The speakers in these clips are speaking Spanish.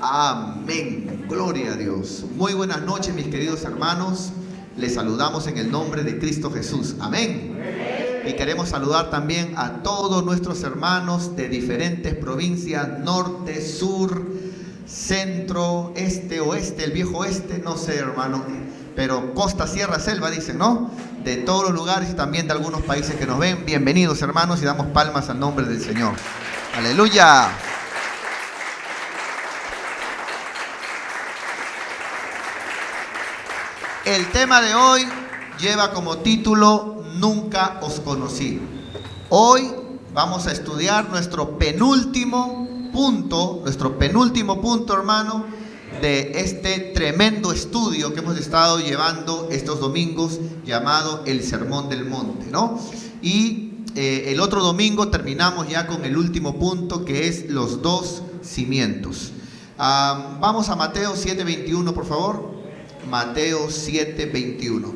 Amén. Gloria a Dios. Muy buenas noches, mis queridos hermanos. Les saludamos en el nombre de Cristo Jesús. Amén. Y queremos saludar también a todos nuestros hermanos de diferentes provincias, norte, sur, centro, este, oeste, el viejo oeste, no sé, hermano, pero costa, sierra, selva, dicen, ¿no? De todos los lugares y también de algunos países que nos ven. Bienvenidos, hermanos, y damos palmas al nombre del Señor. Aleluya. El tema de hoy lleva como título Nunca os conocí. Hoy vamos a estudiar nuestro penúltimo punto, hermano, de este tremendo estudio que hemos estado llevando estos domingos, llamado el Sermón del Monte, ¿no? Y el otro domingo terminamos ya con el último punto, que es los dos cimientos. Vamos a Mateo 7:21, por favor. Mateo 7:21.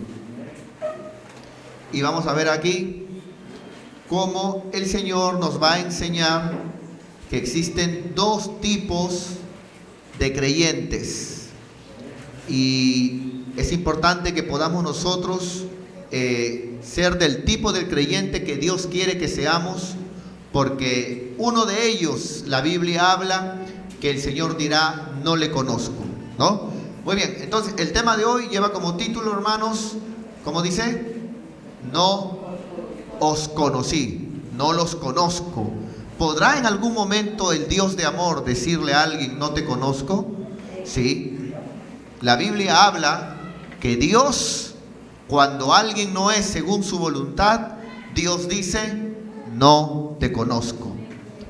Y vamos a ver aquí cómo el Señor nos va a enseñar que existen dos tipos de creyentes. Y es importante que podamos nosotros ser del tipo del creyente que Dios quiere que seamos, porque uno de ellos, la Biblia habla que el Señor dirá, no le conozco, ¿no? Muy bien, entonces el tema de hoy lleva como título, hermanos, ¿cómo dice? No os conocí, no los conozco. ¿Podrá en algún momento el Dios de amor decirle a alguien, no te conozco? Sí. La Biblia habla que Dios, cuando alguien no es según su voluntad, Dios dice, no te conozco.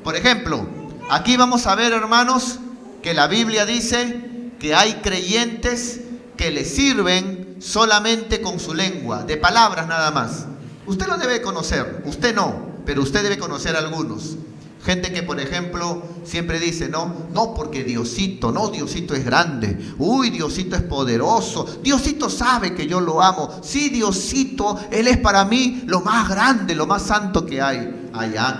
Por ejemplo, aquí vamos a ver, hermanos, que la Biblia dice que hay creyentes que le sirven solamente con su lengua, de palabras nada más. Usted lo debe conocer, usted no, pero usted debe conocer a algunos. Gente que, por ejemplo, siempre dice, no, porque Diosito, no, Diosito es grande, uy, Diosito es poderoso, Diosito sabe que yo lo amo, sí, Diosito, Él es para mí lo más grande, lo más santo que hay.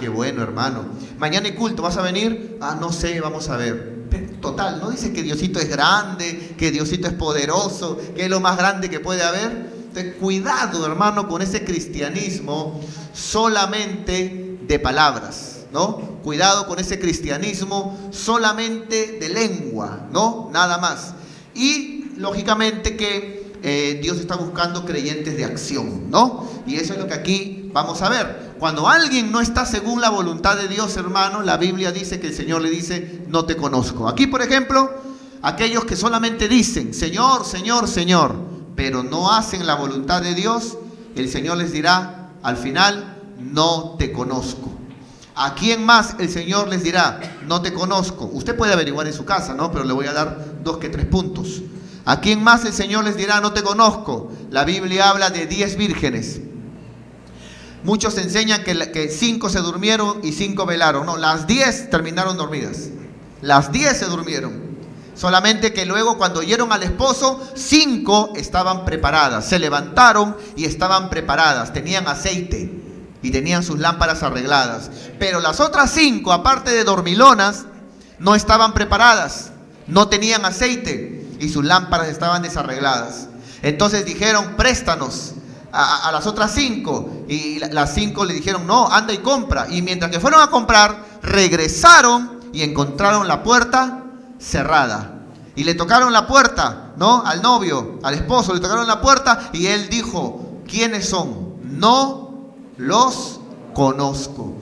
Qué bueno, hermano. Mañana hay culto, ¿vas a venir? No sé, vamos a ver. Total, no dice que Diosito es grande, que Diosito es poderoso, que es lo más grande que puede haber. Entonces, cuidado, hermano, con ese cristianismo solamente de palabras, ¿no? Cuidado con ese cristianismo solamente de lengua, ¿no? Nada más. Y lógicamente que Dios está buscando creyentes de acción, ¿no? Y eso es lo que aquí vamos a ver. Cuando alguien no está según la voluntad de Dios, hermano, la Biblia dice que el Señor le dice, no te conozco. Aquí, por ejemplo, aquellos que solamente dicen, Señor, Señor, Señor, pero no hacen la voluntad de Dios, el Señor les dirá, al final, no te conozco. ¿A quién más el Señor les dirá, no te conozco? Usted puede averiguar en su casa, ¿no? Pero le voy a dar 2 que 3 puntos. ¿A quién más el Señor les dirá, no te conozco? La Biblia habla de 10 vírgenes. Muchos enseñan que 5 se durmieron y 5 velaron. No, las 10 terminaron dormidas. Las 10 se durmieron. Solamente que luego, cuando oyeron al esposo, 5 estaban preparadas. Se levantaron y estaban preparadas. Tenían aceite y tenían sus lámparas arregladas. Pero las otras 5, aparte de dormilonas, no estaban preparadas. No tenían aceite y sus lámparas estaban desarregladas. Entonces dijeron, préstanos a las otras 5, y las 5 le dijeron, no, anda y compra. Y mientras que fueron a comprar, regresaron y encontraron la puerta cerrada. Y le tocaron la puerta, ¿no? Al novio, al esposo, le tocaron la puerta y él dijo, ¿quiénes son? No los conozco.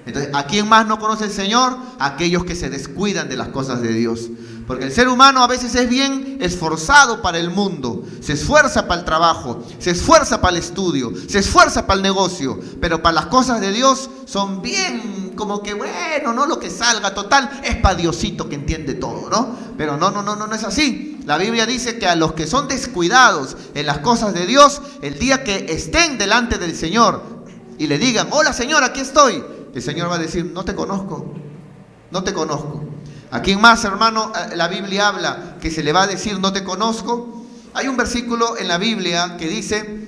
Entonces, ¿a quién más no conoce el Señor? Aquellos que se descuidan de las cosas de Dios. Porque el ser humano a veces es bien esforzado para el mundo, se esfuerza para el trabajo, se esfuerza para el estudio, se esfuerza para el negocio, pero para las cosas de Dios son bien como que bueno, no lo que salga, total, es para Diosito que entiende todo, ¿no? Pero no es así. La Biblia dice que a los que son descuidados en las cosas de Dios, el día que estén delante del Señor y le digan, hola Señor, aquí estoy, el Señor va a decir, no te conozco, no te conozco. ¿A quién más, hermano, la Biblia habla que se le va a decir no te conozco? Hay un versículo en la Biblia que dice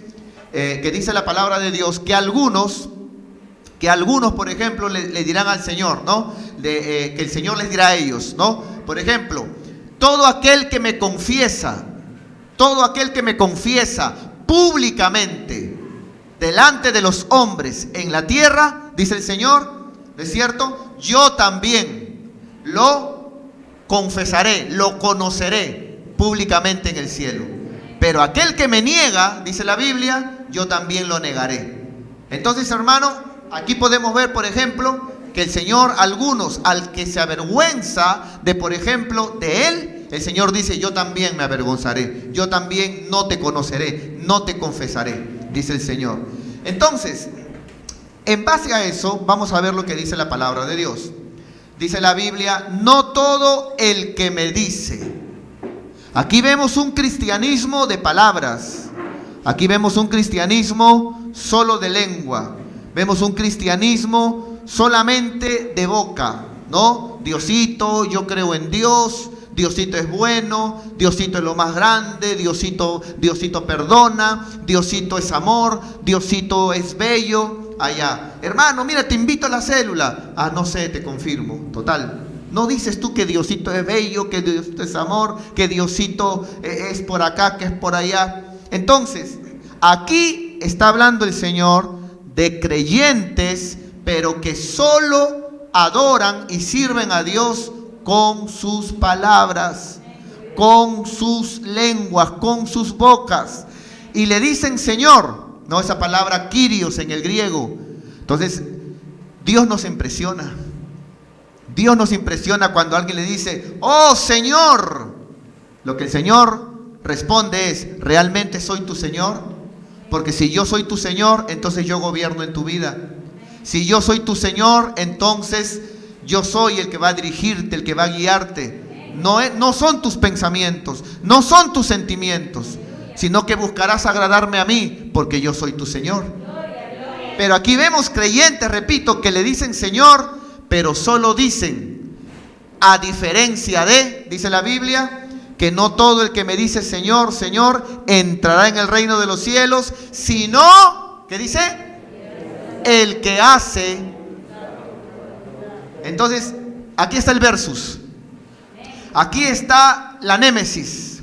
la palabra de Dios que algunos, por ejemplo, le dirán al Señor, ¿no? Que el Señor les dirá a ellos, ¿no? Por ejemplo, todo aquel que me confiesa públicamente delante de los hombres en la tierra, dice el Señor, ¿no es cierto? Yo también lo confesaré, lo conoceré públicamente en el cielo. Pero aquel que me niega, dice la Biblia, yo también lo negaré. Entonces, hermano, aquí podemos ver, por ejemplo, que el Señor, algunos, al que se avergüenza de, por ejemplo, de Él, el Señor dice, yo también me avergonzaré, yo también no te conoceré, no te confesaré, dice el Señor. Entonces, en base a eso, vamos a ver lo que dice la palabra de Dios. Dice la Biblia, no todo el que me dice. Aquí vemos un cristianismo de palabras. Aquí vemos un cristianismo solo de lengua. Vemos un cristianismo solamente de boca, ¿no? Diosito, yo creo en Dios. Diosito es bueno, Diosito es lo más grande, Diosito perdona, Diosito es amor, Diosito es bello. Allá, hermano, mira, te invito a la célula. Ah, no sé, te confirmo. Total, no dices tú que Diosito es bello, que Diosito es amor, que Diosito es por acá, que es por allá. Entonces, aquí está hablando el Señor de creyentes, pero que solo adoran y sirven a Dios con sus palabras, con sus lenguas, con sus bocas. Y le dicen Señor, no, esa palabra Kyrios en el griego. Entonces, Dios nos impresiona. Dios nos impresiona cuando alguien le dice, oh Señor. Lo que el Señor responde es, ¿realmente soy tu Señor? Porque si yo soy tu Señor, entonces yo gobierno en tu vida. Si yo soy tu Señor, entonces yo soy el que va a dirigirte, el que va a guiarte. No son tus pensamientos, no son tus sentimientos, sino que buscarás agradarme a mí, porque yo soy tu Señor. Pero aquí vemos creyentes, repito, que le dicen Señor, pero solo dicen, a diferencia de, dice la Biblia, que no todo el que me dice Señor, Señor, entrará en el reino de los cielos, sino, ¿qué dice? El que hace. Entonces, aquí está el versus. Aquí está la némesis.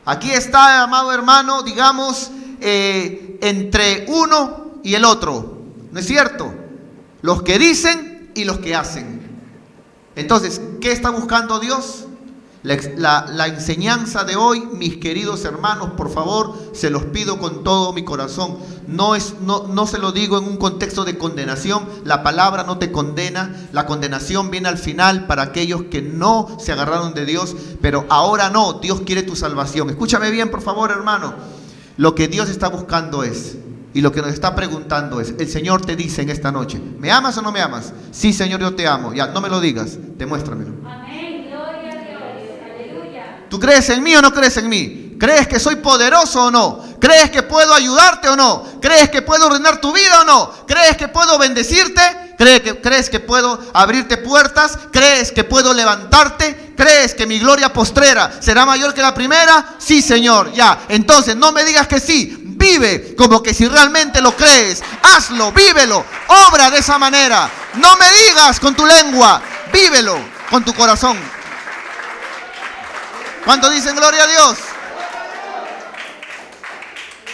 Aquí está, amado hermano, digamos, entre uno y el otro. ¿No es cierto? Los que dicen y los que hacen. Entonces, ¿qué está buscando Dios? La enseñanza de hoy, mis queridos hermanos, por favor, se los pido con todo mi corazón. No se lo digo en un contexto de condenación. La palabra no te condena. La condenación viene al final para aquellos que no se agarraron de Dios. Pero ahora no, Dios quiere tu salvación. Escúchame bien, por favor, hermano. Lo que Dios está buscando es, y lo que nos está preguntando es, el Señor te dice en esta noche, ¿me amas o no me amas? Sí, Señor, yo te amo. Ya, no me lo digas, demuéstramelo. ¿Tú crees en mí o no crees en mí? ¿Crees que soy poderoso o no? ¿Crees que puedo ayudarte o no? ¿Crees que puedo ordenar tu vida o no? ¿Crees que puedo bendecirte? ¿Crees que puedo abrirte puertas? ¿Crees que puedo levantarte? ¿Crees que mi gloria postrera será mayor que la primera? Sí, Señor, ya. Entonces no me digas que sí. Vive como que si realmente lo crees. Hazlo, vívelo, obra de esa manera. No me digas con tu lengua, vívelo con tu corazón. ¿Cuántos dicen gloria a Dios?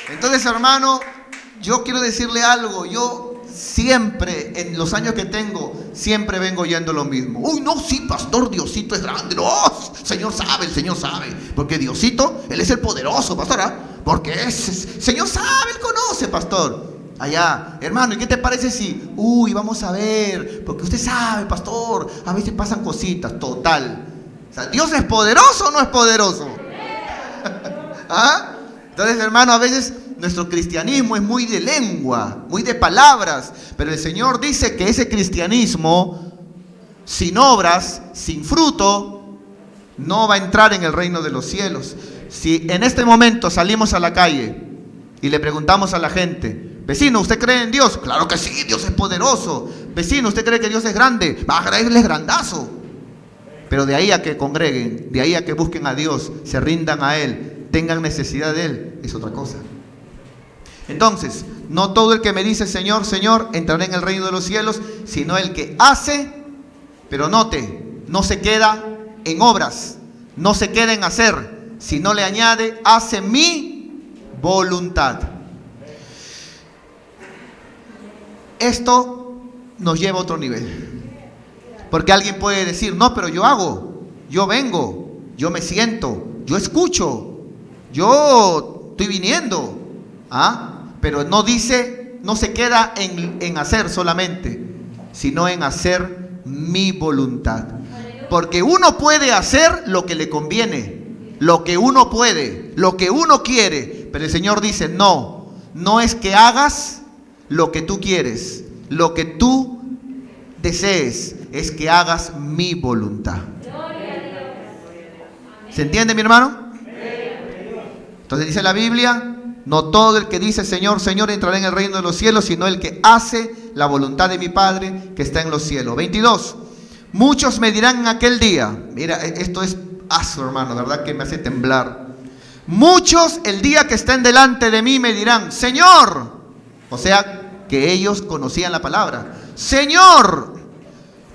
Entonces, hermano, yo quiero decirle algo. Yo siempre, en los años que tengo, siempre vengo oyendo lo mismo. Uy, no, sí, pastor, Diosito es grande. No, Señor sabe, el Señor sabe. Porque Diosito, Él es el poderoso, pastor. ¿Ah? Porque Señor sabe, Él conoce, pastor. Allá, hermano, ¿y qué te parece si? Uy, vamos a ver. Porque usted sabe, pastor, a veces pasan cositas, total. O sea, ¿Dios es poderoso o no es poderoso? ¿Ah? Entonces, hermano, a veces nuestro cristianismo es muy de lengua, muy de palabras. Pero el Señor dice que ese cristianismo, sin obras, sin fruto, no va a entrar en el reino de los cielos. Si en este momento salimos a la calle y le preguntamos a la gente, vecino, ¿usted cree en Dios? Claro que sí, Dios es poderoso. Vecino, ¿usted cree que Dios es grande? Va a creerles grandazo. Pero de ahí a que congreguen, de ahí a que busquen a Dios, se rindan a Él, tengan necesidad de Él, es otra cosa. Entonces, no todo el que me dice Señor, Señor, entrará en el reino de los cielos, sino el que hace, pero note, no se queda en obras, no se queda en hacer, sino le añade, hace mi voluntad. Esto nos lleva a otro nivel. Porque alguien puede decir, no, pero yo hago, yo vengo, yo me siento, yo escucho, yo estoy viniendo. Pero no dice, no se queda en hacer solamente, sino en hacer mi voluntad. Porque uno puede hacer lo que le conviene, lo que uno puede, lo que uno quiere. Pero el Señor dice, no, no es que hagas lo que tú quieres, lo que tú desees, es que hagas mi voluntad. ¿Se entiende, mi hermano? Entonces dice la Biblia, no todo el que dice Señor, Señor entrará en el reino de los cielos, sino el que hace la voluntad de mi Padre que está en los cielos. 22. Muchos me dirán en aquel día, mira, esto es aso, hermano, verdad que me hace temblar. Muchos el día que estén delante de mí me dirán, Señor, o sea que ellos conocían la palabra. Señor,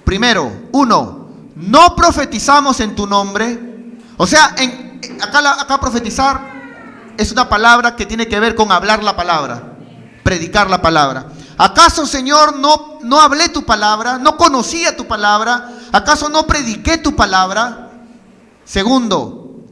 primero, uno, no profetizamos en tu nombre. O sea, acá profetizar es una palabra que tiene que ver con hablar la palabra, predicar la palabra. ¿Acaso, Señor, no hablé tu palabra? ¿No conocía tu palabra? ¿Acaso no prediqué tu palabra? Segundo,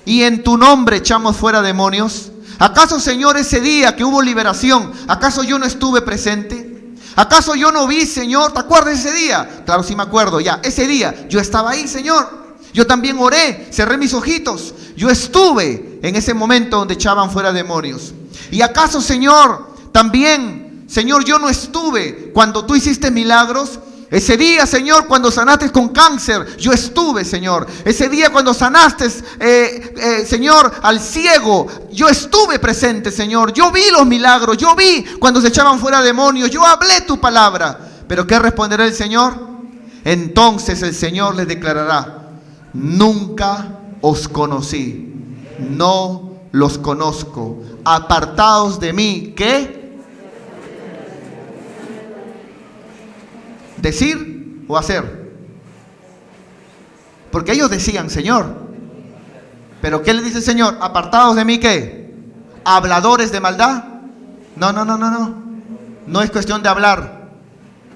¿y en tu nombre echamos fuera demonios? ¿Acaso, Señor, ese día que hubo liberación, acaso yo no estuve presente? ¿Acaso yo no vi, Señor? ¿Te acuerdas de ese día? Claro, sí me acuerdo, ya. Ese día yo estaba ahí, Señor. Yo también oré, cerré mis ojitos. Yo estuve en ese momento donde echaban fuera demonios. ¿Y acaso, Señor, también, Señor, yo no estuve cuando tú hiciste milagros? Ese día, Señor, cuando sanaste con cáncer, yo estuve, Señor. Ese día cuando sanaste, Señor, al ciego, yo estuve presente, Señor. Yo vi los milagros, yo vi cuando se echaban fuera demonios, yo hablé tu palabra. ¿Pero qué responderá el Señor? Entonces el Señor les declarará, nunca os conocí, no los conozco, apartaos de mí. ¿Qué? ¿Decir o hacer? Porque ellos decían, Señor. ¿Pero qué le dice el Señor? ¿Apartados de mí qué? ¿Habladores de maldad? No. No es cuestión de hablar.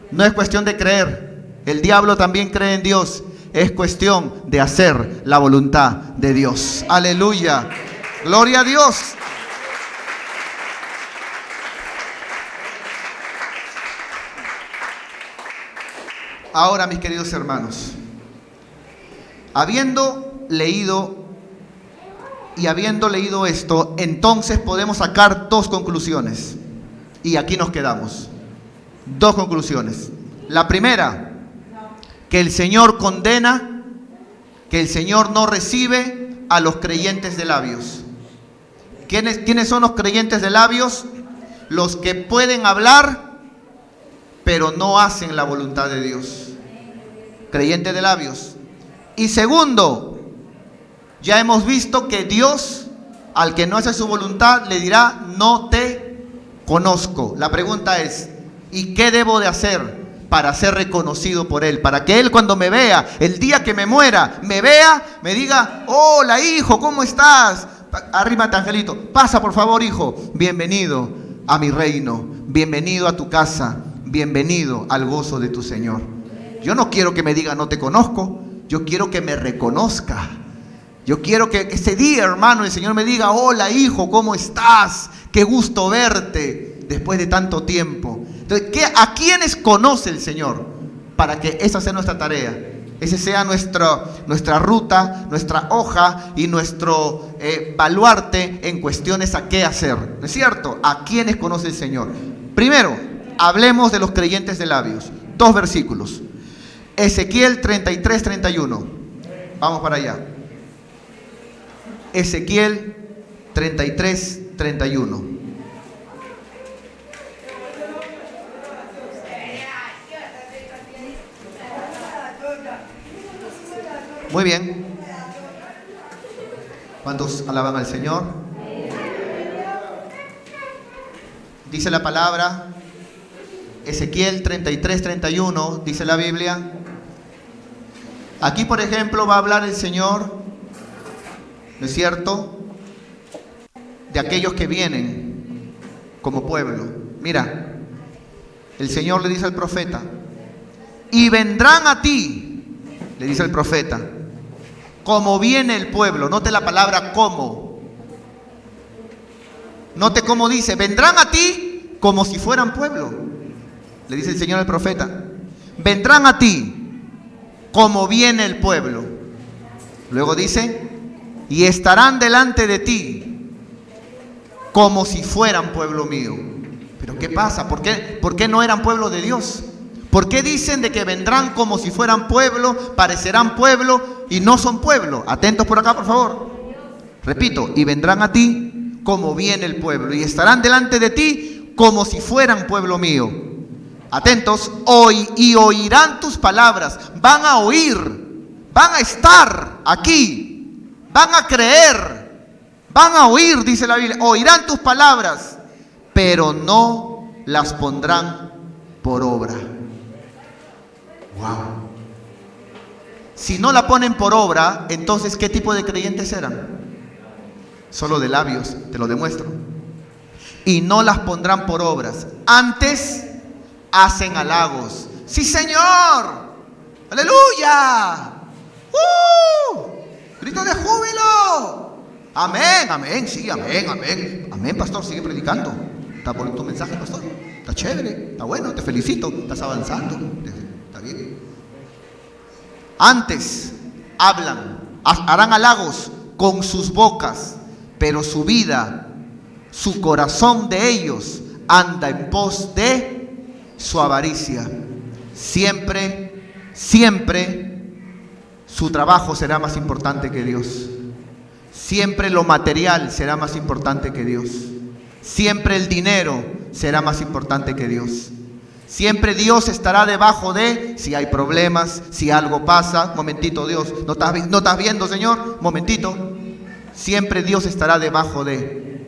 No es cuestión de creer. El diablo también cree en Dios. Es cuestión de hacer la voluntad de Dios. Aleluya. Gloria a Dios. Ahora, mis queridos hermanos, habiendo leído esto, entonces podemos sacar dos conclusiones. Y aquí nos quedamos. Dos conclusiones. La primera, que el Señor condena, que el Señor no recibe a los creyentes de labios. ¿Quiénes son los creyentes de labios? Los que pueden hablar, pero no hacen la voluntad de Dios. Creyente de labios. Y segundo, ya hemos visto que Dios, al que no hace su voluntad, le dirá, no te conozco. La pregunta es, ¿y qué debo de hacer para ser reconocido por Él? Para que Él, cuando me vea, el día que me muera, me vea, me diga, hola hijo, ¿cómo estás? Arrímate, angelito, pasa por favor, hijo. Bienvenido a mi reino, bienvenido a tu casa, bienvenido al gozo de tu Señor. Yo no quiero que me diga no te conozco, yo quiero que me reconozca. Yo quiero que ese día, hermano, el Señor me diga, hola hijo, ¿cómo estás? Qué gusto verte después de tanto tiempo. Entonces, ¿a quiénes conoce el Señor? Para que esa sea nuestra tarea. Ese sea nuestra ruta, nuestra hoja y nuestro baluarte en cuestiones a qué hacer. ¿No es cierto? ¿A quiénes conoce el Señor? Primero, hablemos de los creyentes de labios. 2 versículos. Ezequiel 33, 31. Vamos para allá. Ezequiel 33, 31. Muy bien. ¿Cuántos alaban al Señor? Dice la palabra, Ezequiel 33, 31, dice la Biblia. Aquí, por ejemplo, va a hablar el Señor ¿no es cierto?, de aquellos que vienen como pueblo. Mira, el Señor le dice al profeta, y vendrán a ti, le dice el profeta, como viene el pueblo. Note la palabra como. Note cómo dice, vendrán a ti como si fueran pueblo. Le dice el Señor al profeta, vendrán a ti como viene el pueblo. Luego dice, y estarán delante de ti como si fueran pueblo mío. ¿Pero qué pasa? ¿Por qué no eran pueblo de Dios? ¿Por qué dicen de que vendrán como si fueran pueblo, parecerán pueblo y no son pueblo? Atentos por acá, por favor. Repito, y vendrán a ti como viene el pueblo, y estarán delante de ti como si fueran pueblo mío. Atentos, y oirán tus palabras. Van a oír, van a estar aquí, van a creer, van a oír, dice la Biblia. Oirán tus palabras, pero no las pondrán por obra. Wow. Si no la ponen por obra, entonces ¿qué tipo de creyentes eran? Solo de labios, te lo demuestro. Y no las pondrán por obras. Antes hacen halagos. Sí, Señor. Aleluya. Grito de júbilo. Amén, amén, sí, amén, amén. Amén, pastor, sigue predicando. Está bonito tu mensaje, pastor. Está chévere, está bueno, te felicito. Estás avanzando. Está bien. Antes hablan, harán halagos con sus bocas, pero su vida, su corazón de ellos anda en pos de su avaricia. Siempre, siempre su trabajo será más importante que Dios. Siempre lo material será más importante que Dios. Siempre el dinero será más importante que Dios. Siempre Dios estará debajo de, si hay problemas, si algo pasa. Momentito, Dios, ¿no estás viendo, Señor? Momentito. Siempre Dios estará debajo de,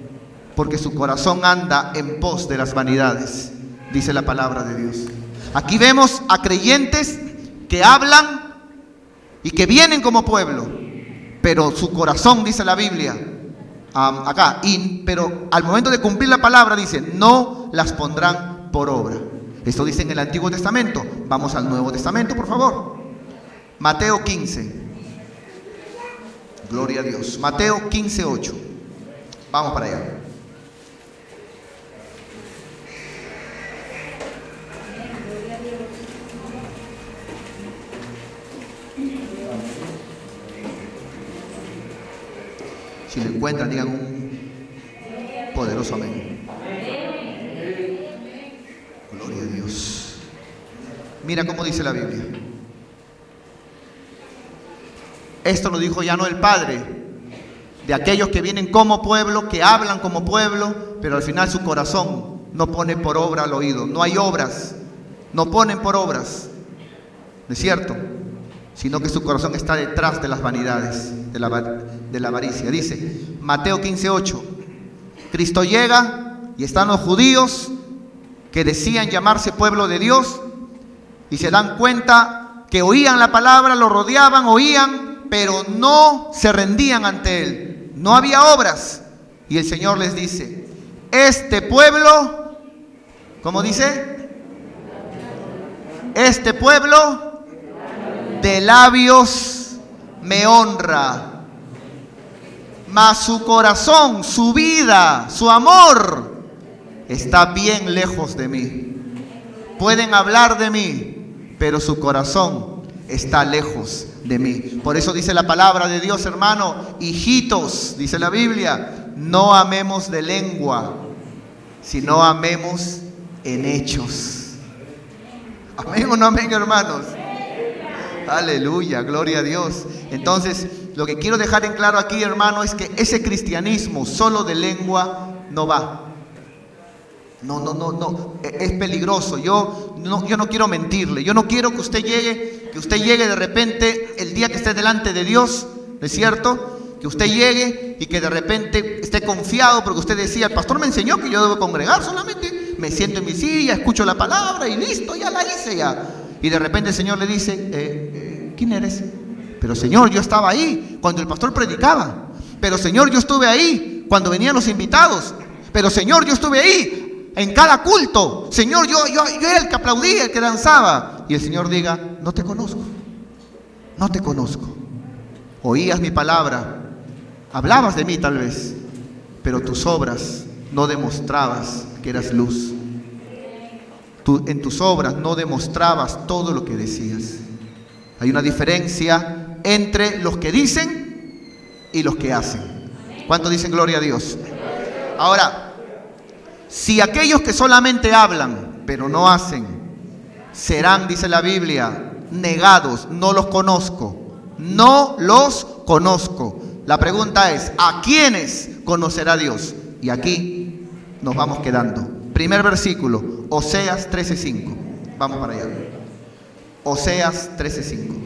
porque su corazón anda en pos de las vanidades, dice la palabra de Dios. Aquí vemos a creyentes que hablan y que vienen como pueblo, pero su corazón, dice la Biblia, pero al momento de cumplir la palabra dice, no las pondrán por obra. Esto dice en el Antiguo Testamento. Vamos al Nuevo Testamento, por favor. Mateo 15. Gloria a Dios. Mateo 15:8. Vamos para allá. Si lo encuentran, digan un poderoso amén. Gloria a Dios. Mira cómo dice la Biblia. Esto lo dijo ya no el Padre, de aquellos que vienen como pueblo, que hablan como pueblo, pero al final su corazón no pone por obra al oído. No hay obras, no ponen por obras, ¿no es cierto? Sino que su corazón está detrás de las vanidades, de la avaricia. Dice Mateo 15:8, Cristo llega y están los judíos que decían llamarse pueblo de Dios y se dan cuenta que oían la palabra, lo rodeaban, oían, pero no se rendían ante Él. No había obras. Y el Señor les dice, este pueblo, ¿cómo dice? Este pueblo de labios me honra, mas su corazón, su vida, su amor está bien lejos de mí. Pueden hablar de mí, pero su corazón está lejos de mí. Por eso dice la palabra de Dios, hermano, hijitos, dice la Biblia, no amemos de lengua, sino amemos en hechos. ¿Amén o no amén, hermanos? Aleluya, gloria a Dios. Entonces, lo que quiero dejar en claro aquí, hermano, es que ese cristianismo solo de lengua no va. No, es peligroso. Yo no quiero mentirle. Yo no quiero que usted llegue de repente el día que esté delante de Dios, ¿no es cierto? Que usted llegue y que de repente esté confiado porque usted decía, el pastor me enseñó que yo debo congregar solamente, me siento en mi silla, escucho la palabra y listo, ya la hice ya. Y de repente el Señor le dice, ¿quién eres? Pero Señor, yo estaba ahí cuando el pastor predicaba. pero Señor, yo estuve ahí cuando venían los invitados. Pero Señor, yo estuve ahí en cada culto. Señor, yo era el que aplaudía, el que danzaba. Y el Señor diga, no te conozco, no te conozco. Oías mi palabra, hablabas de mí tal vez, pero tus obras no demostrabas que eras luz. En tus obras no demostrabas todo lo que decías. Hay una diferencia entre los que dicen y los que hacen. ¿Cuántos dicen gloria a Dios? Ahora, si aquellos que solamente hablan pero no hacen, serán, dice la Biblia, negados. No los conozco, no los conozco. La pregunta es, ¿a quiénes conocerá Dios? Y aquí nos vamos quedando. Primer versículo, Oseas 13:5. Vamos para allá. Oseas 13:5.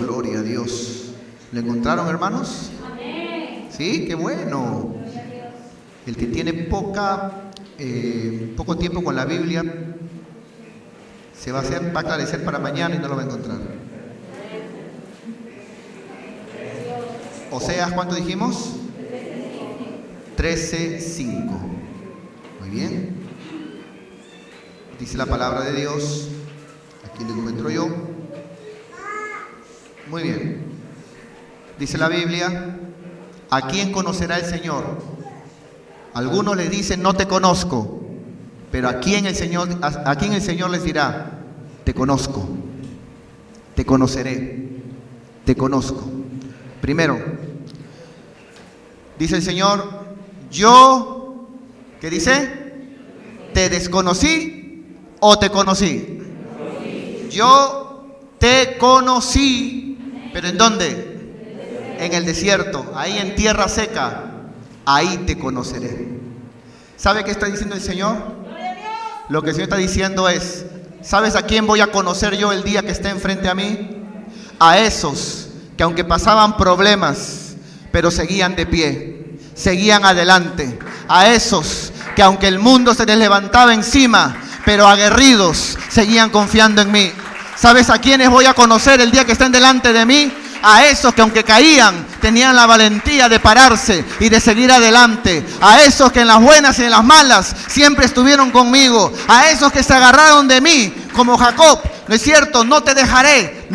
Gloria a Dios. ¿Lo encontraron, hermanos? Sí, qué bueno. El que tiene poco tiempo con la Biblia se va a aclarecer para mañana y no lo va a encontrar. Oseas, ¿cuánto dijimos? 13:5. Muy bien. Dice la palabra de Dios. Aquí lo encuentro yo. Muy bien. Dice la Biblia, ¿a quién conocerá el Señor? Algunos le dicen, no te conozco. Pero ¿a quién el Señor les dirá? Te conozco, te conoceré, te conozco. Primero, dice el Señor, yo, ¿qué dice? ¿Te desconocí o te conocí? Yo te conocí, pero ¿en dónde? En el desierto, ahí en tierra seca, ahí te conoceré. ¿Sabe qué está diciendo el Señor? Lo que el Señor está diciendo es, ¿sabes a quién voy a conocer yo el día que esté enfrente a mí? A esos que aunque pasaban problemas, pero seguían de pie, seguían adelante. A esos que aunque el mundo se les levantaba encima, pero aguerridos, seguían confiando en mí. ¿Sabes a quiénes voy a conocer el día que estén delante de mí? A esos que aunque caían, tenían la valentía de pararse y de seguir adelante. A esos que en las buenas y en las malas siempre estuvieron conmigo. A esos que se agarraron de mí, como Jacob. ¿No es cierto? No te dejaré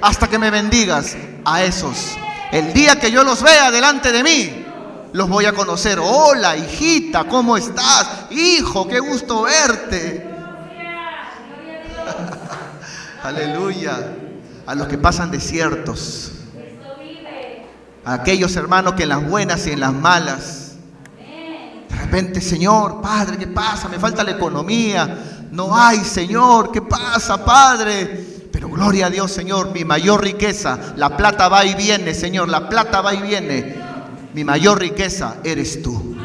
hasta que me bendigas. A esos, el día que yo los vea delante de mí, los voy a conocer. Hola, hijita, ¿cómo estás? Hijo, qué gusto verte. Aleluya. A los que pasan desiertos, a aquellos hermanos que en las buenas y en las malas, de repente, Señor, Padre, ¿qué pasa? Me falta la economía, no hay, Señor, ¿qué pasa, Padre? Pero gloria a Dios, Señor, mi mayor riqueza, la plata va y viene, Señor, la plata va y viene, mi mayor riqueza eres tú.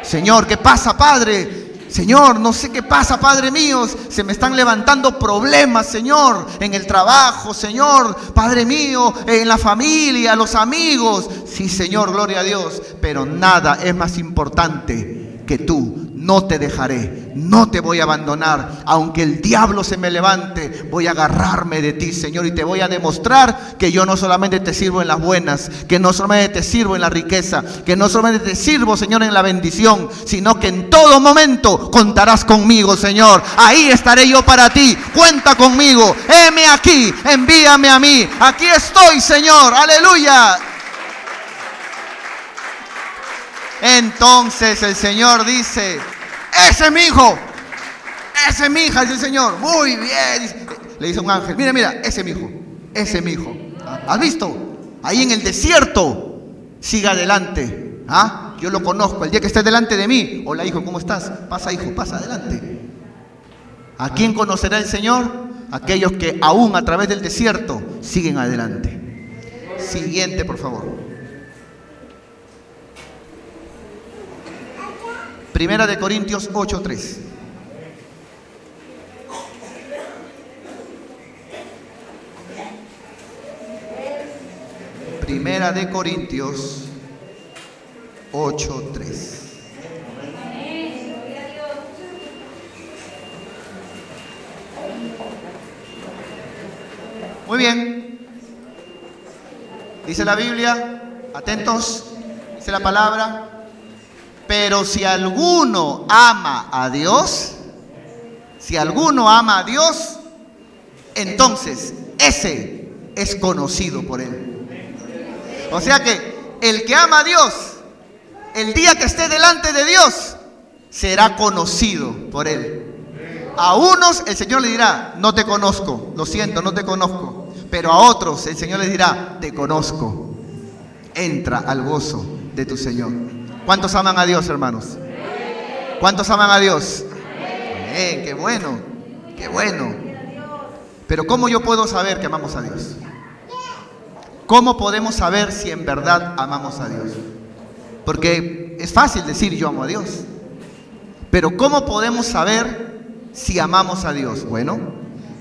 Señor, ¿qué pasa, Padre? Señor, no sé qué pasa, Padre mío, se me están levantando problemas, Señor, en el trabajo, Señor, Padre mío, en la familia, los amigos. Sí, Señor, gloria a Dios, pero nada es más importante que tú. No te dejaré, no te voy a abandonar. Aunque el diablo se me levante, voy a agarrarme de ti, Señor, y te voy a demostrar que yo no solamente te sirvo en las buenas, que no solamente te sirvo en la riqueza, que no solamente te sirvo, Señor, en la bendición, sino que en todo momento contarás conmigo, Señor. Ahí estaré yo para ti. Cuenta conmigo. Heme aquí, envíame a mí. Aquí estoy, Señor. Aleluya. Entonces el Señor dice, ese es mi hijo, ese es mi hija, dice el Señor. Muy bien. Le dice un ángel, mira, ese es mi hijo, ese es mi hijo. ¿Has visto? Ahí en el desierto, siga adelante. Yo lo conozco, el día que esté delante de mí. Hola, hijo, ¿cómo estás? Pasa, hijo, pasa adelante. ¿A quién conocerá el Señor? Aquellos que aún a través del desierto siguen adelante. Siguiente, por favor. Primera de Corintios 8:3. Primera de Corintios 8:3. bien. Dice la Biblia, atentos, dice la palabra, pero si alguno ama a Dios, entonces ese es conocido por Él. O sea que el que ama a Dios, el día que esté delante de Dios, será conocido por Él. A unos el Señor le dirá, no te conozco, lo siento, no te conozco. Pero a otros el Señor les dirá, te conozco. Entra al gozo de tu Señor. ¿Cuántos aman a Dios, hermanos? ¿Cuántos aman a Dios? Qué bueno, qué bueno. Pero ¿cómo yo puedo saber que amamos a Dios? ¿Cómo podemos saber si en verdad amamos a Dios? Porque es fácil decir yo amo a Dios. Pero ¿cómo podemos saber si amamos a Dios? Bueno,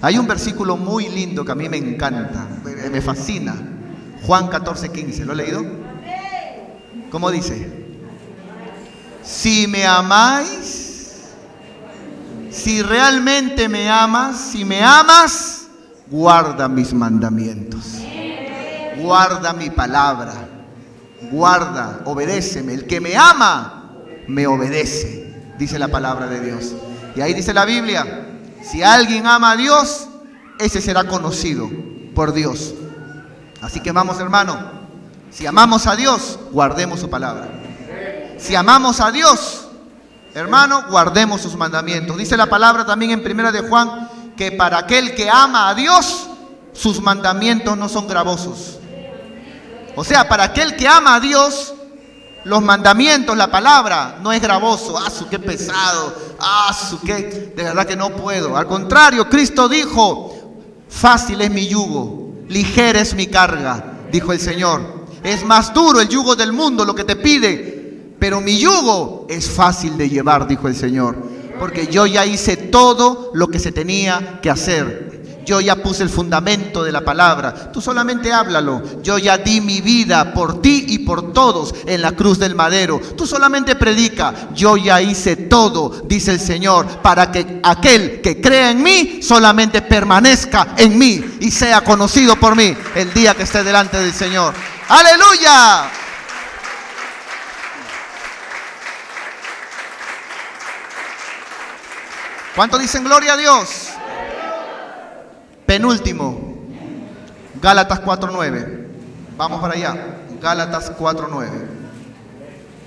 hay un versículo muy lindo que a mí me encanta, me fascina. Juan 14:15, ¿lo he leído? ¿Cómo dice? Si me amáis, si realmente me amas, si me amas, guarda mis mandamientos. Guarda mi palabra. Guarda, obedéceme. El que me ama, me obedece, dice la palabra de Dios. Y ahí dice la Biblia, si alguien ama a Dios, ese será conocido por Dios. Así que vamos, hermano, si amamos a Dios, guardemos su palabra. Si amamos a Dios, hermano, guardemos sus mandamientos. Dice la palabra también en 1 de Juan, que para aquel que ama a Dios, sus mandamientos no son gravosos. O sea, para aquel que ama a Dios, los mandamientos, la palabra, no es gravoso. Qué pesado. Qué, de verdad que no puedo. Al contrario, Cristo dijo, fácil es mi yugo, ligera es mi carga, dijo el Señor. Es más duro el yugo del mundo, lo que te pide, pero mi yugo es fácil de llevar, dijo el Señor. Porque yo ya hice todo lo que se tenía que hacer. Yo ya puse el fundamento de la palabra. Tú solamente háblalo. Yo ya di mi vida por ti y por todos en la cruz del madero. Tú solamente predica. Yo ya hice todo, dice el Señor, para que aquel que crea en mí solamente permanezca en mí y sea conocido por mí el día que esté delante del Señor. ¡Aleluya! ¿Cuánto dicen gloria a Dios? Penúltimo, Gálatas 4:9. Vamos para allá. Gálatas 4:9.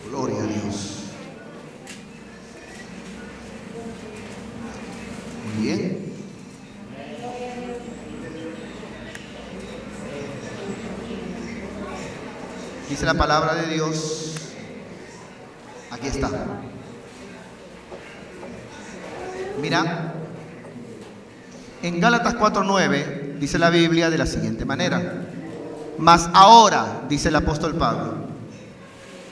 Gloria a Dios. Muy bien. Dice la palabra de Dios. Aquí está. Mira. En Gálatas 4:9 dice la Biblia de la siguiente manera. Mas ahora, dice el apóstol Pablo,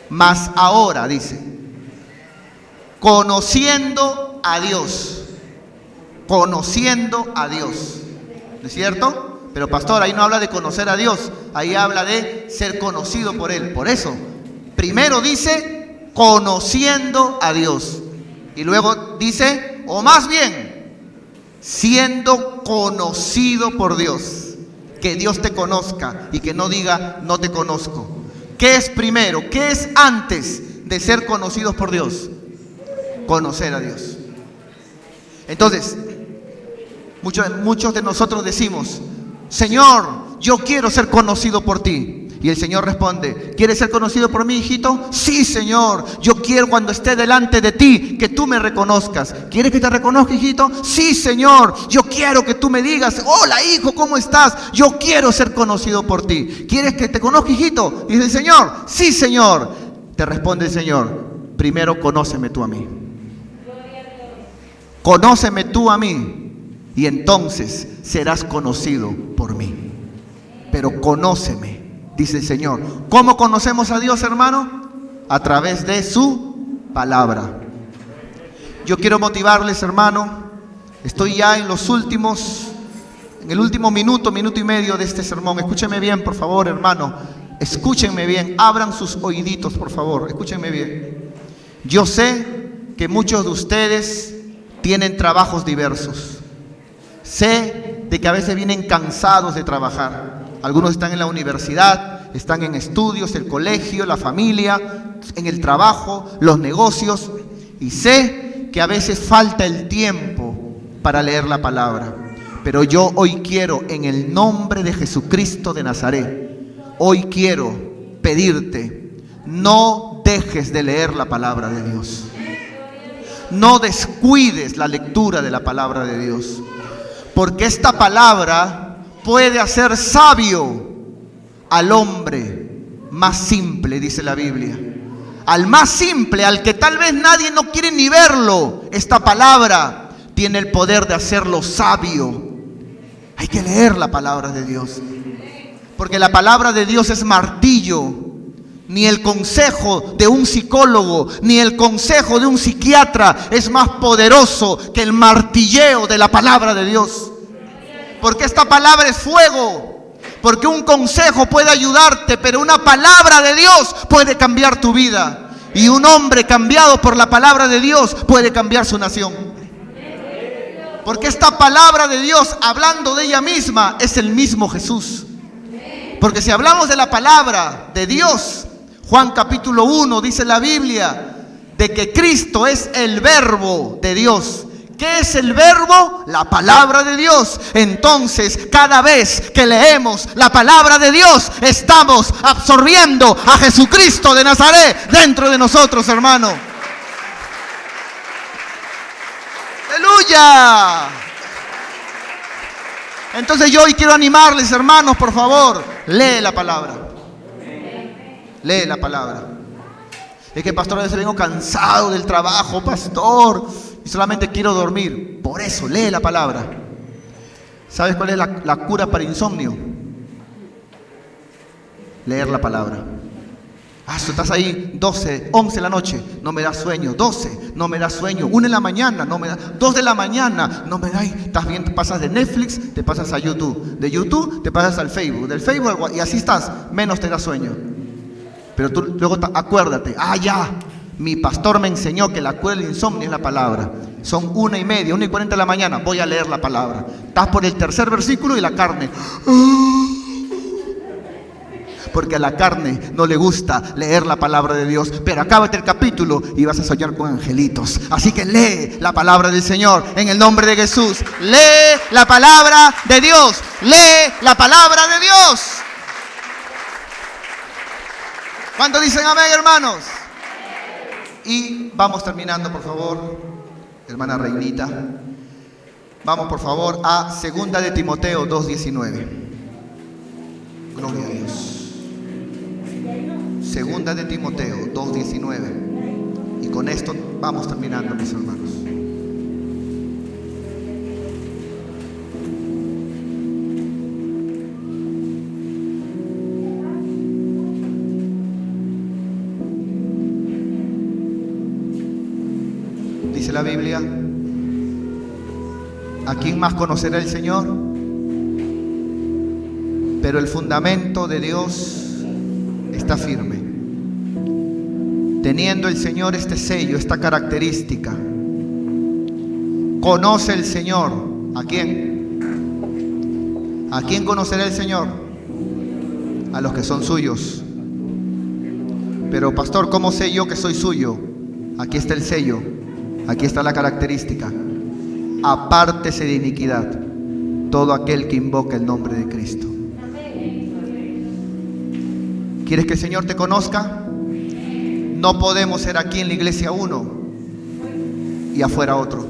mas ahora, dice, conociendo a Dios, ¿no es cierto? Pero pastor, ahí no habla de conocer a Dios, ahí habla de ser conocido por Él. Por eso, primero dice, conociendo a Dios, y luego dice, o más bien, siendo conocido por Dios. Que Dios te conozca y que no diga no te conozco. ¿Qué es primero? ¿Qué es antes de ser conocidos por Dios? Conocer a Dios. Entonces, muchos de nosotros decimos, Señor, yo quiero ser conocido por ti. Y el Señor responde, ¿quieres ser conocido por mí, hijito? Sí, Señor, yo quiero cuando esté delante de ti que tú me reconozcas. ¿Quieres que te reconozca, hijito? Sí, Señor, yo quiero que tú me digas, hola, hijo, ¿cómo estás? Yo quiero ser conocido por ti. ¿Quieres que te conozca, hijito? Y dice el Señor, sí, Señor. Te responde el Señor, primero conóceme tú a mí. Conóceme tú a mí y entonces serás conocido por mí. Pero conóceme, dice el Señor. ¿Cómo conocemos a Dios, hermano? A través de su palabra. Yo quiero motivarles, hermano. Estoy ya en el último minuto y medio de este sermón. Escúchenme bien, por favor, hermano. Escúchenme bien. Abran sus oíditos, por favor. Escúchenme bien. Yo sé que muchos de ustedes tienen trabajos diversos. Sé de que a veces vienen cansados de trabajar. Algunos están en la universidad, están en estudios, el colegio, la familia, en el trabajo, los negocios. Y sé que a veces falta el tiempo para leer la palabra. Pero yo hoy quiero, en el nombre de Jesucristo de Nazaret, hoy quiero pedirte, no dejes de leer la palabra de Dios. No descuides la lectura de la palabra de Dios, porque esta palabra puede hacer sabio al hombre más simple, dice la Biblia. Al más simple, al que tal vez nadie no quiere ni verlo, esta palabra tiene el poder de hacerlo sabio. Hay que leer la palabra de Dios, porque la palabra de Dios es martillo. Ni el consejo de un psicólogo, ni el consejo de un psiquiatra es más poderoso que el martilleo de la palabra de Dios. Porque esta palabra es fuego. Porque un consejo puede ayudarte, pero una palabra de Dios puede cambiar tu vida. Y un hombre cambiado por la palabra de Dios puede cambiar su nación. Porque esta palabra de Dios, hablando de ella misma, es el mismo Jesús. Porque si hablamos de la palabra de Dios, Juan capítulo 1 dice la Biblia de que Cristo es el verbo de Dios. ¿Qué es el verbo? La palabra de Dios. Entonces, cada vez que leemos la palabra de Dios, estamos absorbiendo a Jesucristo de Nazaret dentro de nosotros, hermano. ¡Aleluya! Entonces yo hoy quiero animarles, hermanos, por favor, lee la palabra. Lee la palabra. Es que, pastor, a veces vengo cansado del trabajo, pastor, y solamente quiero dormir. Por eso, lee la palabra. ¿Sabes cuál es la cura para insomnio? Leer la palabra. Tú estás ahí 12, 11 de la noche, no me da sueño. 12, no me da sueño. 1 de la mañana, no me da. 2 de la mañana, no me da. Estás bien, te pasas de Netflix, te pasas a YouTube. De YouTube te pasas al Facebook. Del Facebook, y así estás, menos te da sueño. Pero tú luego acuérdate, ya, mi pastor me enseñó que la cura del insomnio es la palabra. Son 1:30, 1:40 de la mañana, voy a leer la palabra. Estás por el 3er versículo y la carne. Porque a la carne no le gusta leer la palabra de Dios. Pero acábate el capítulo y vas a soñar con angelitos. Así que lee la palabra del Señor en el nombre de Jesús. Lee la palabra de Dios. Lee la palabra de Dios. ¿Cuántos dicen amén, hermanos? Y vamos terminando, por favor, hermana Reinita. Vamos, por favor, a 2 de Timoteo 2:19. Gloria a Dios. 2 de Timoteo 2:19. Y con esto vamos terminando, mis hermanos. Dice la Biblia: ¿a quién más conocerá el Señor? Pero el fundamento de Dios está firme. Teniendo el Señor este sello, esta característica, conoce el Señor. ¿A quién? ¿A quién conocerá el Señor? A los que son suyos. Pero, pastor, ¿cómo sé yo que soy suyo? Aquí está el sello. Aquí está la característica: apártese de iniquidad todo aquel que invoca el nombre de Cristo. ¿Quieres que el Señor te conozca? No podemos ser aquí en la iglesia uno y afuera otro.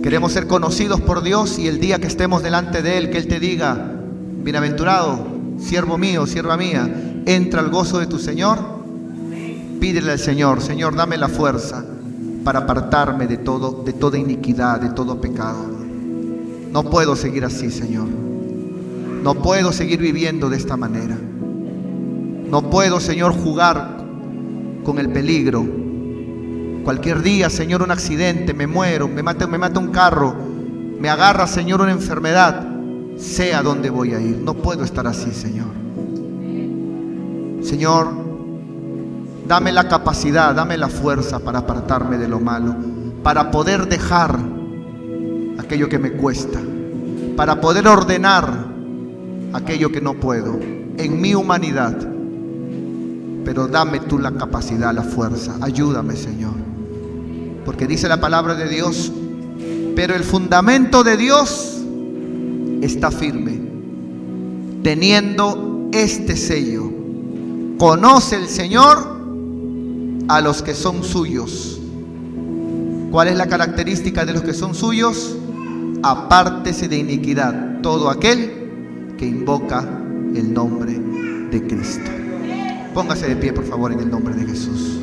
Queremos ser conocidos por Dios, y el día que estemos delante de Él, que Él te diga: bienaventurado, siervo mío, sierva mía, entra al gozo de tu Señor. Pídele al Señor: Señor, dame la fuerza para apartarme de toda iniquidad, de todo pecado. No puedo seguir así, Señor. No puedo seguir viviendo de esta manera. No puedo, Señor, jugar con el peligro. Cualquier día, Señor, un accidente, me muero, me mata un carro, me agarra, Señor, una enfermedad. Sé a dónde voy a ir. No puedo estar así, Señor. Señor, dame la capacidad, dame la fuerza para apartarme de lo malo, para poder dejar aquello que me cuesta, para poder ordenar aquello que no puedo en mi humanidad. Pero dame tú la capacidad, la fuerza. Ayúdame, Señor. Porque dice la palabra de Dios: pero el fundamento de Dios está firme, teniendo este sello: conoce el Señor a los que son suyos. ¿Cuál es la característica de los que son suyos? Apártese de iniquidad todo aquel que invoca el nombre de Cristo. Póngase de pie, por favor, en el nombre de Jesús.